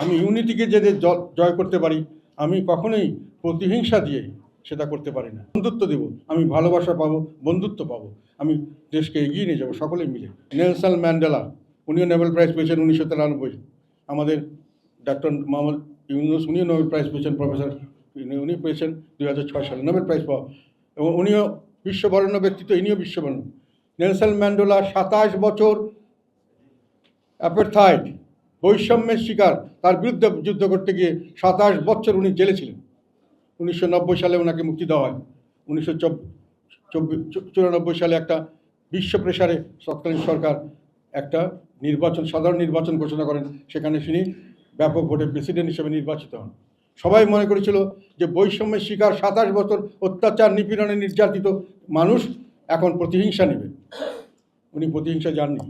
আমি ইউনিটিকে যে জয় করতে পারি, আমি কখনোই প্রতিহিংসা দিয়ে সেটা করতে পারি না। বন্ধুত্ব দেব, আমি ভালোবাসা পাবো, বন্ধুত্ব পাবো, আমি দেশকে এগিয়ে নিয়ে যাবো সকলেই মিলে। নেলসন ম্যান্ডেলা, উনিও নোবেল প্রাইজ পেয়েছেন 1993। আমাদের ডক্টর মোহাম্মদ ইউনুস, উনিও নোবেল প্রাইজ পেয়েছেন, প্রফেসর উনি পেয়েছেন 2006 সালে নোবেল প্রাইজ পাওয়া, এবং উনিও বিশ্ববরেণ্য ব্যক্তিত্ব, ইনিও বিশ্ববরেণ্য। নেলসন ম্যান্ডেলা 27 বছর অ্যাপারথাইড, বৈষম্যের শিকার, তার বিরুদ্ধে যুদ্ধ করতে গিয়ে 27 বছর উনি জেলে ছিলেন। 1990 সালে ওনাকে মুক্তি দেওয়া হয়। 1994 সালে একটা বিশ্ব প্রেসারে তৎকালীন সরকার একটা নির্বাচন, সাধারণ নির্বাচন ঘোষণা করেন। সেখানে তিনি ব্যাপক ভোটে প্রেসিডেন্ট হিসেবে নির্বাচিত হন। সবাই মনে করেছিল যে বৈষম্যের শিকার 27 বছর অত্যাচার, নিপীড়নে নির্যাতিত মানুষ এখন প্রতিহিংসা নেবে। উনি প্রতিহিংসা যাননি,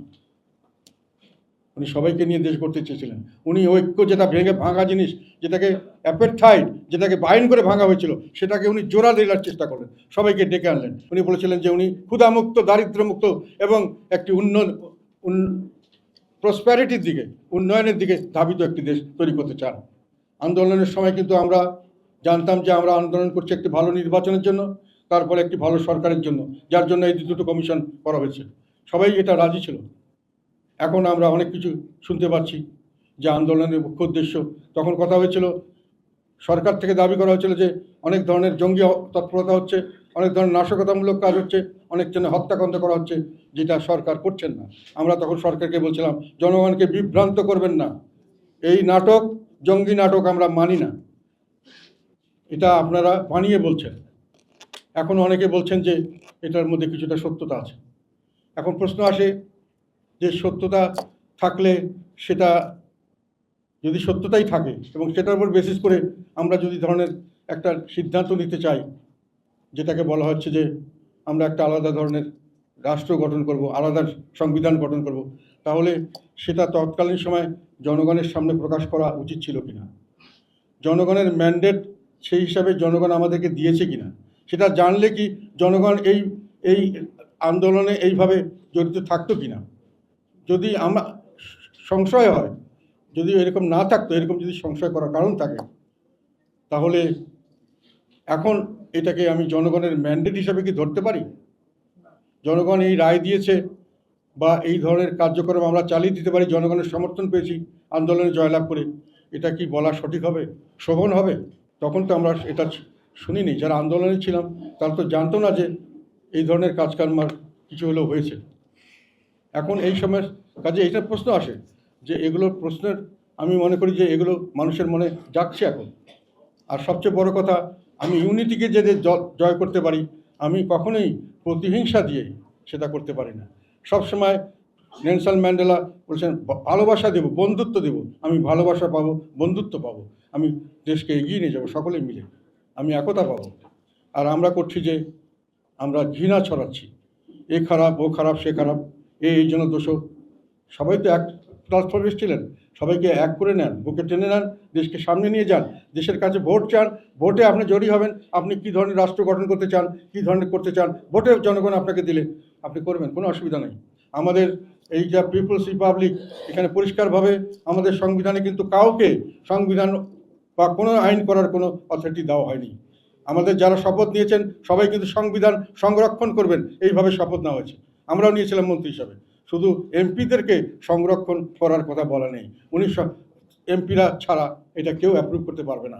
উনি সবাইকে নিয়ে দেশ গড়তে চেয়েছিলেন। উনি ঐক্য, যেটা ভাঙা জিনিস, যেটাকে অ্যাপারথাইড, যেটাকে বাইন করে ভাঙা হয়েছিল, সেটাকে উনি জোড়া দেওয়ার চেষ্টা করলেন, সবাইকে ডেকে আনলেন। উনি বলেছিলেন যে উনি ক্ষুধামুক্ত, দারিদ্র্যমুক্ত এবং একটি প্রসপ্যারিটির দিকে, উন্নয়নের দিকে ধাবিত একটি দেশ তৈরি করতে চান। আন্দোলনের সময় কিন্তু আমরা জানতাম যে আমরা আন্দোলন করছি একটি ভালো নির্বাচনের জন্য, তারপরে একটি ভালো সরকারের জন্য, যার জন্য এই দুটো কমিশন করা হয়েছে। সবাই এটা রাজি ছিল। এখন আমরা অনেক কিছু শুনতে পাচ্ছি যে আন্দোলনের মুখ্য উদ্দেশ্য, তখন কথা হয়েছিল, সরকার থেকে দাবি করা হয়েছিল যে অনেক ধরনের জঙ্গি তৎপরতা হচ্ছে, অনেক ধরনের নাশকতামূলক কাজ হচ্ছে, অনেক জন্য হত্যাকাণ্ড করা হচ্ছে, যেটা সরকার করছেন না। আমরা তখন সরকারকে বলছিলাম, জনগণকে বিভ্রান্ত করবেন না, এই নাটক, জঙ্গি নাটক আমরা মানি না, এটা আপনারা বানিয়ে বলছেন। এখন অনেকে বলছেন যে এটার মধ্যে কিছুটা সত্যতা আছে। এখন প্রশ্ন আসে যে সত্যতা থাকলে, সেটা যদি সত্যতাই থাকে এবং সেটার উপর বেসিস করে আমরা যদি ধরনের একটা সিদ্ধান্ত নিতে চাই, যেটাকে বলা হচ্ছে যে আমরা একটা আলাদা ধরনের রাষ্ট্র গঠন করব, আলাদা সংবিধান গঠন করব, তাহলে সেটা তৎকালীন সময় জনগণের সামনে প্রকাশ করা উচিত ছিল কিনা, জনগণের ম্যান্ডেট সেই হিসাবে জনগণ আমাদেরকে দিয়েছে কিনা, সেটা জানলে কি জনগণ এই আন্দোলনে এইভাবে জড়িত থাকতো কিনা। যদি আমরা সংশয় হয়, যদি এরকম না থাকতো, এরকম যদি সংশয় করার কারণ থাকে, তাহলে এখন এটাকে আমি জনগণের ম্যান্ডেট হিসাবে কি ধরতে পারি? জনগণ এই রায় দিয়েছে বা এই ধরনের কার্যক্রম আমরা চালিয়ে দিতে পারি, জনগণের সমর্থন পেয়েছি আন্দোলনে জয়লাভ করে, এটা কি বলা সঠিক হবে, শোভন হবে? তখন তো আমরা এটা শুনিনি। যারা আন্দোলনে ছিলাম তারা তো জানতো না যে এই ধরনের কাজকর্মার কিছু হলেও হয়েছে। এখন এই সময়ের কাজে এইটা প্রশ্ন আসে যে এগুলোর প্রশ্নের, আমি মনে করি যে এগুলো মানুষের মনে জাগছে এখন। আর সবচেয়ে বড় কথা, আমি ইউনিটিকে যে জয় করতে পারি, আমি কখনোই প্রতিহিংসা দিয়ে সেটা করতে পারি না। সবসময় নেলসন ম্যান্ডেলা বলছেন, ভালোবাসা দেব, বন্ধুত্ব দেব, আমি ভালোবাসা পাবো, বন্ধুত্ব পাবো, আমি দেশকে এগিয়ে নিয়ে যাবো সকলে মিলে, আমি একতা পাবো। আর আমরা করছি যে আমরা ঘৃণা ছড়াচ্ছি, এ খারাপ, ও খারাপ, সে খারাপ, এই জন্য দোষ। সবাই তো এক প্ল্যাটফর্মে ছিলেন, সবাইকে এক করে নেন, বুকে টেনে নেন, দেশকে সামনে নিয়ে যান, দেশের কাছে ভোট চান, ভোটে আপনি জড়িয়ে হবেন, আপনি কী ধরনের রাষ্ট্র গঠন করতে চান, কী ধরনের করতে চান, ভোটে জনগণ আপনাকে দিলে আপনি করবেন, কোনো অসুবিধা নেই। আমাদের এই যা পিপলস রিপাবলিক, এখানে পরিষ্কারভাবে আমাদের সংবিধানে কিন্তু কাউকে সংবিধান বা কোনো আইন করার কোনো অথরিটি দেওয়া হয়নি। আমাদের যারা শপথ নিয়েছেন সবাই কিন্তু সংবিধান সংরক্ষণ করবেন, এইভাবে শপথ নেওয়া হয়েছে। আমরাও নিয়েছিলাম মন্ত্রী হিসাবে, শুধু এমপিদেরকে সংরক্ষণ করার কথা বলা নেই। এমপিরা ছাড়া এটা কেউ অ্যাপ্রুভ করতে পারবে না।